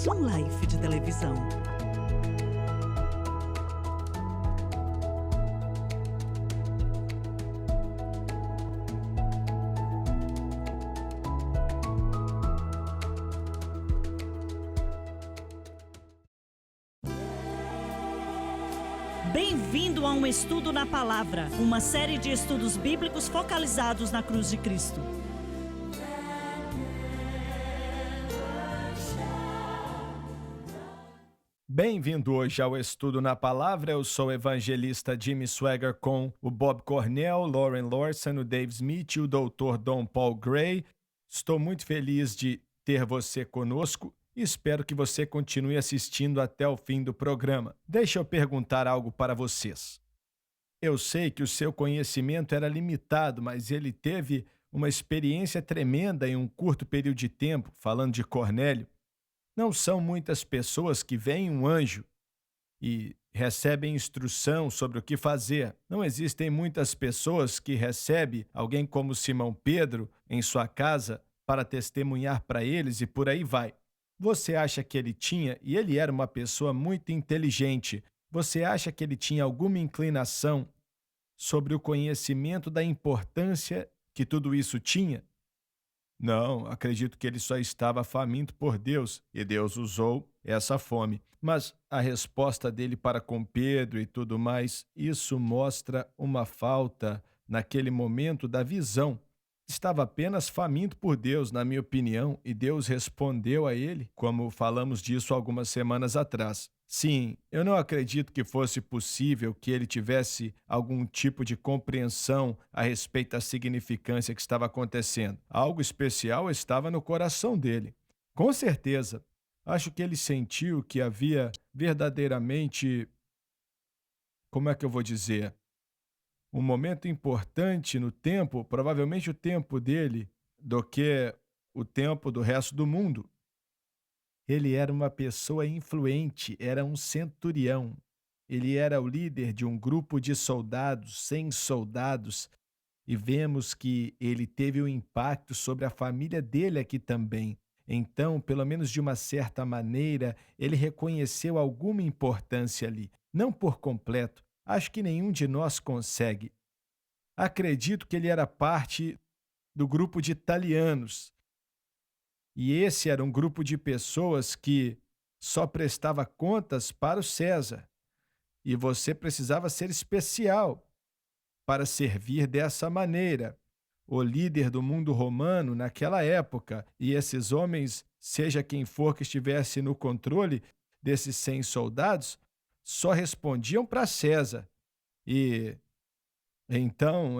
mais um Life de televisão. Bem-vindo a um estudo na palavra, uma série de estudos bíblicos focalizados na cruz de Cristo. Bem-vindo hoje ao Estudo na Palavra. Eu sou o evangelista Jimmy Swaggart com o Bob Cornell, Lauren Lawson, o Dave Smith e o Dr. Don Paul Gray. Estou muito feliz de ter você conosco e espero que você continue assistindo até o fim do programa. Deixa eu perguntar algo para vocês. Eu sei que o seu conhecimento era limitado, mas ele teve uma experiência tremenda em um curto período de tempo, falando de Cornélio. Não são muitas pessoas que veem um anjo e recebem instrução sobre o que fazer. Não existem muitas pessoas que recebem alguém como Simão Pedro em sua casa para testemunhar para eles e por aí vai. Você acha que ele tinha, e ele era uma pessoa muito inteligente, você acha que ele tinha alguma inclinação sobre o conhecimento da importância que tudo isso tinha? Não, acredito que ele só estava faminto por Deus e Deus usou essa fome. Mas a resposta dele para com Pedro e tudo mais, isso mostra uma falta naquele momento da visão. Estava apenas faminto por Deus, na minha opinião, e Deus respondeu a ele, como falamos disso algumas semanas atrás. Sim, eu não acredito que fosse possível que ele tivesse algum tipo de compreensão a respeito da significância que estava acontecendo. Algo especial estava no coração dele. Com certeza, acho que ele sentiu que havia verdadeiramente, como é que eu vou dizer, um momento importante no tempo, provavelmente o tempo dele, do que o tempo do resto do mundo. Ele era uma pessoa influente, era um centurião. Ele era o líder de um grupo de soldados, 100 soldados, e vemos que ele teve um impacto sobre a família dele aqui também. Então, pelo menos de uma certa maneira, ele reconheceu alguma importância ali. Não por completo, acho que nenhum de nós consegue. Acredito que ele era parte do grupo de italianos. E esse era um grupo de pessoas que só prestava contas para o César. E você precisava ser especial para servir dessa maneira. O líder do mundo romano naquela época, e esses homens, seja quem for que estivesse no controle desses 100 soldados, só respondiam para César. E então,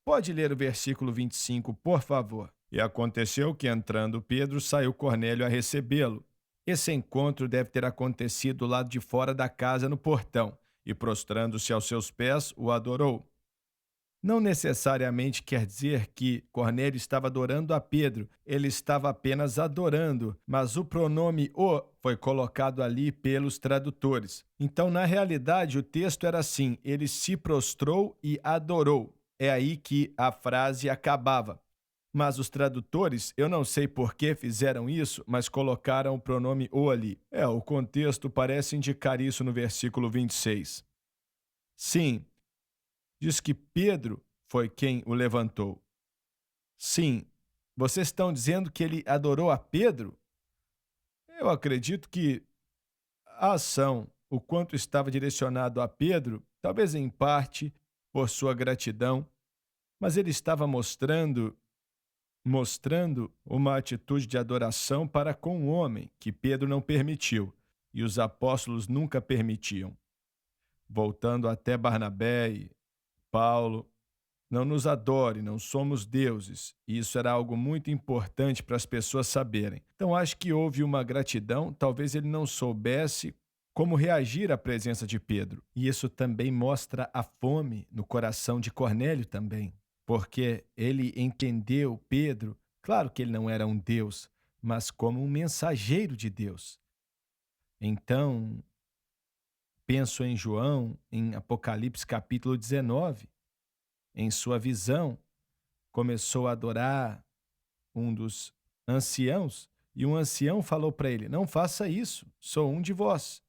pode ler o versículo 25, por favor. E aconteceu que, entrando Pedro, saiu Cornélio a recebê-lo. Esse encontro deve ter acontecido do lado de fora da casa, no portão, e prostrando-se aos seus pés, o adorou. Não necessariamente quer dizer que Cornélio estava adorando a Pedro, ele estava apenas adorando, mas o pronome "o" foi colocado ali pelos tradutores. Então, na realidade, o texto era assim: ele se prostrou e adorou. É aí que a frase acabava. Mas os tradutores, eu não sei por que fizeram isso, mas colocaram o pronome "o" ali. O contexto parece indicar isso no versículo 26. Sim, diz que Pedro foi quem o levantou. Sim, vocês estão dizendo que ele adorou a Pedro? Eu acredito que a ação, o quanto estava direcionado a Pedro, talvez em parte por sua gratidão, mas ele estava mostrando uma atitude de adoração para com o homem, que Pedro não permitiu, e os apóstolos nunca permitiam. Voltando até Barnabé e Paulo, não nos adore, não somos deuses. E isso era algo muito importante para as pessoas saberem. Então acho que houve uma gratidão, talvez ele não soubesse como reagir à presença de Pedro. E isso também mostra a fome no coração de Cornélio também, porque ele entendeu Pedro, claro que ele não era um Deus, mas como um mensageiro de Deus. Então, penso em João, em Apocalipse capítulo 19, em sua visão, começou a adorar um dos anciãos e um ancião falou para ele: não faça isso, sou um de vós.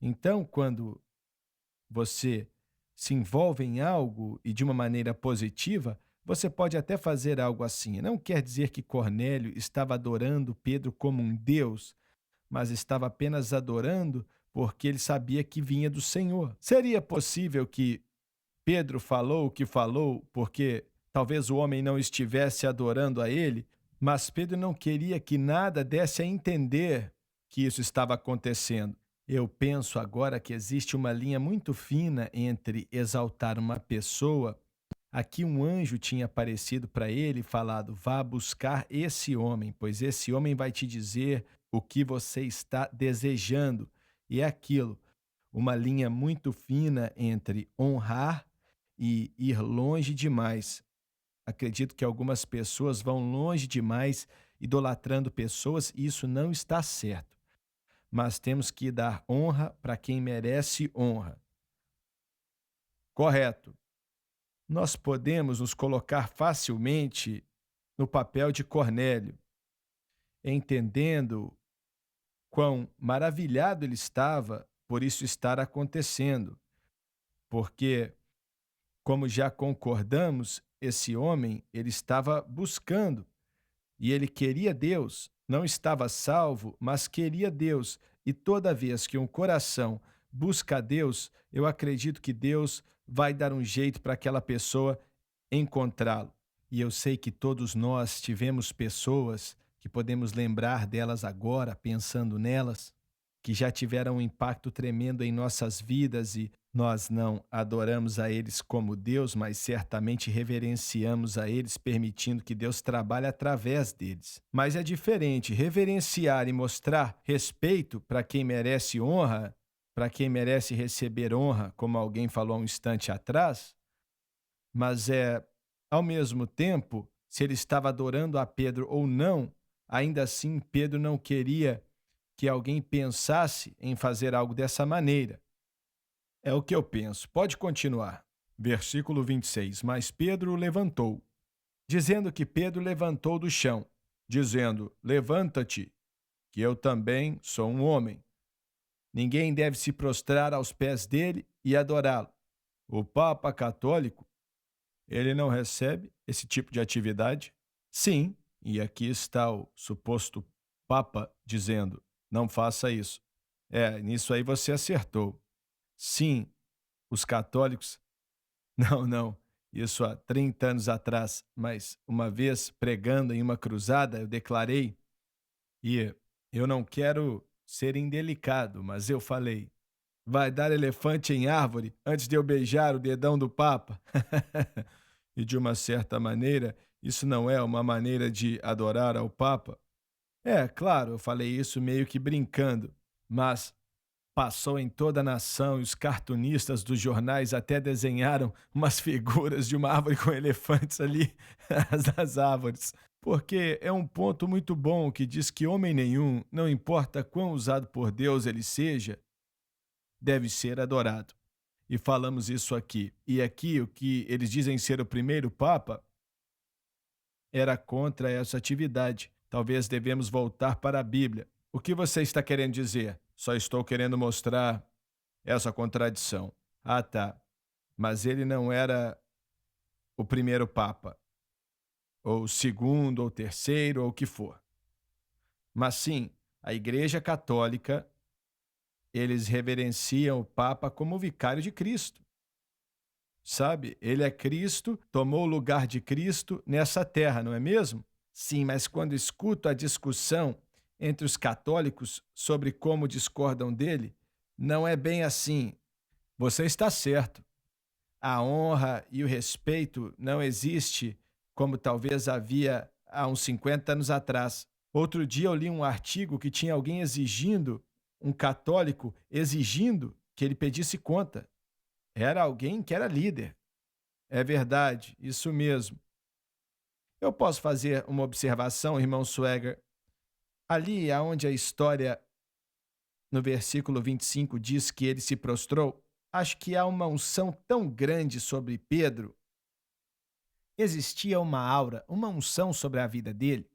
Então, quando você se envolve em algo e de uma maneira positiva, você pode até fazer algo assim. Não quer dizer que Cornélio estava adorando Pedro como um Deus, mas estava apenas adorando porque ele sabia que vinha do Senhor. Seria possível que Pedro falou o que falou porque talvez o homem não estivesse adorando a ele, mas Pedro não queria que nada desse a entender que isso estava acontecendo. Eu penso agora que existe uma linha muito fina entre exaltar uma pessoa. Aqui um anjo tinha aparecido para ele e falado: vá buscar esse homem, pois esse homem vai te dizer o que você está desejando. E é aquilo, uma linha muito fina entre honrar e ir longe demais. Acredito que algumas pessoas vão longe demais, idolatrando pessoas, e isso não está certo. Mas temos que dar honra para quem merece honra. Correto. Nós podemos nos colocar facilmente no papel de Cornélio, entendendo quão maravilhado ele estava por isso estar acontecendo, porque, como já concordamos, esse homem, ele estava buscando e ele queria Deus, não estava salvo, mas queria Deus. E toda vez que um coração busca a Deus, eu acredito que Deus vai dar um jeito para aquela pessoa encontrá-lo. E eu sei que todos nós tivemos pessoas que podemos lembrar delas agora, pensando nelas, que já tiveram um impacto tremendo em nossas vidas e nós não adoramos a eles como Deus, mas certamente reverenciamos a eles, permitindo que Deus trabalhe através deles. Mas é diferente reverenciar e mostrar respeito para quem merece honra, para quem merece receber honra, como alguém falou há um instante atrás, mas ao mesmo tempo, se ele estava adorando a Pedro ou não, ainda assim Pedro não queria que alguém pensasse em fazer algo dessa maneira. É o que eu penso. Pode continuar. Versículo 26. Mas Pedro o levantou, dizendo que Pedro levantou do chão, dizendo: levanta-te, que eu também sou um homem. Ninguém deve se prostrar aos pés dele e adorá-lo. O Papa Católico, ele não recebe esse tipo de atividade? Sim, e aqui está o suposto Papa dizendo: não faça isso. Nisso aí você acertou. Sim, os católicos. Não, não. Isso há 30 anos atrás. Mas uma vez pregando em uma cruzada, eu declarei, e eu não quero ser indelicado, mas eu falei: vai dar elefante em árvore antes de eu beijar o dedão do Papa? E de uma certa maneira, isso não é uma maneira de adorar ao Papa? Claro, eu falei isso meio que brincando, mas passou em toda a nação e os cartunistas dos jornais até desenharam umas figuras de uma árvore com elefantes ali nas árvores. Porque é um ponto muito bom que diz que homem nenhum, não importa quão usado por Deus ele seja, deve ser adorado. E falamos isso aqui. E aqui o que eles dizem ser o primeiro Papa era contra essa atividade. Talvez devemos voltar para a Bíblia. O que você está querendo dizer? Só estou querendo mostrar essa contradição. Ah, tá. Mas ele não era o primeiro Papa, ou o segundo, ou o terceiro, ou o que for. Mas sim, a Igreja Católica, eles reverenciam o Papa como o vicário de Cristo. Sabe? Ele é Cristo, tomou o lugar de Cristo nessa terra, não é mesmo? Sim, mas quando escuto a discussão entre os católicos sobre como discordam dele, não é bem assim. Você está certo. A honra e o respeito não existe como talvez havia há uns 50 anos atrás. Outro dia eu li um artigo que tinha alguém exigindo, um católico exigindo que ele pedisse conta. Era alguém que era líder. É verdade, isso mesmo. Eu posso fazer uma observação, irmão Swagger? Ali aonde a história, no versículo 25, diz que ele se prostrou, acho que há uma unção tão grande sobre Pedro. Existia uma aura, uma unção sobre a vida dele.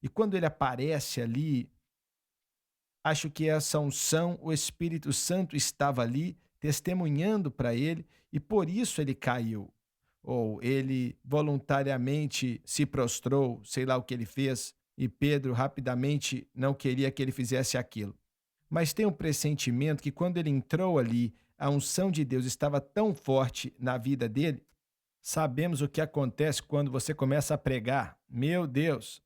E quando ele aparece ali, acho que essa unção, o Espírito Santo estava ali testemunhando para ele e por isso ele caiu. Ou ele voluntariamente se prostrou, sei lá o que ele fez, e Pedro rapidamente não queria que ele fizesse aquilo. Mas tem um pressentimento que quando ele entrou ali, a unção de Deus estava tão forte na vida dele. Sabemos o que acontece quando você começa a pregar. Meu Deus,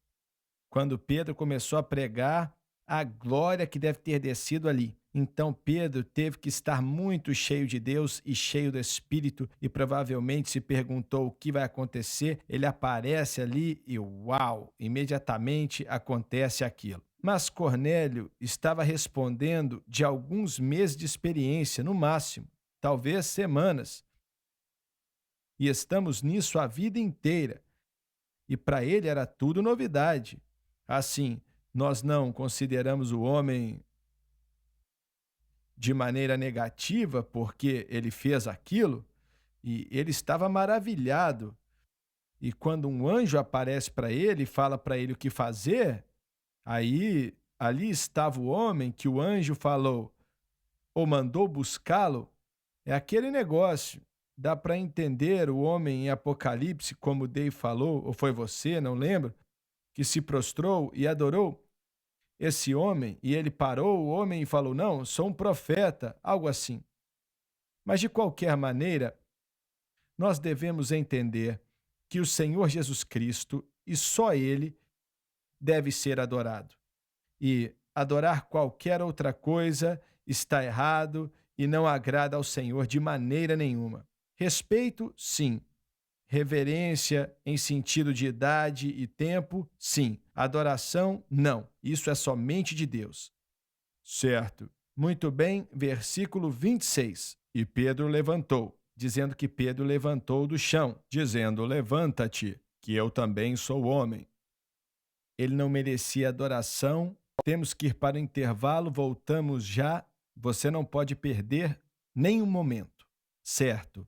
quando Pedro começou a pregar, a glória que deve ter descido ali. Então Pedro teve que estar muito cheio de Deus e cheio do Espírito e provavelmente se perguntou o que vai acontecer. Ele aparece ali e uau, imediatamente acontece aquilo. Mas Cornélio estava respondendo de alguns meses de experiência, no máximo, talvez semanas. E estamos nisso a vida inteira. E para ele era tudo novidade. Assim, nós não consideramos o homem de maneira negativa porque ele fez aquilo, e ele estava maravilhado. E quando um anjo aparece para ele e fala para ele o que fazer, aí ali estava o homem que o anjo falou ou mandou buscá-lo. É aquele negócio. Dá para entender o homem em Apocalipse, como Dave falou, ou foi você, não lembro, que se prostrou e adorou esse homem, e ele parou o homem e falou: Não, sou um profeta, algo assim. Mas de qualquer maneira, nós devemos entender que o Senhor Jesus Cristo e só Ele deve ser adorado. E adorar qualquer outra coisa está errado e não agrada ao Senhor de maneira nenhuma. Respeito, sim. Reverência em sentido de idade e tempo, sim. Adoração, não. Isso é somente de Deus. Certo. Muito bem, versículo 26. E Pedro levantou, dizendo que Pedro levantou do chão, dizendo: Levanta-te, que eu também sou homem. Ele não merecia adoração. Temos que ir para o intervalo, voltamos já. Você não pode perder nem um momento. Certo.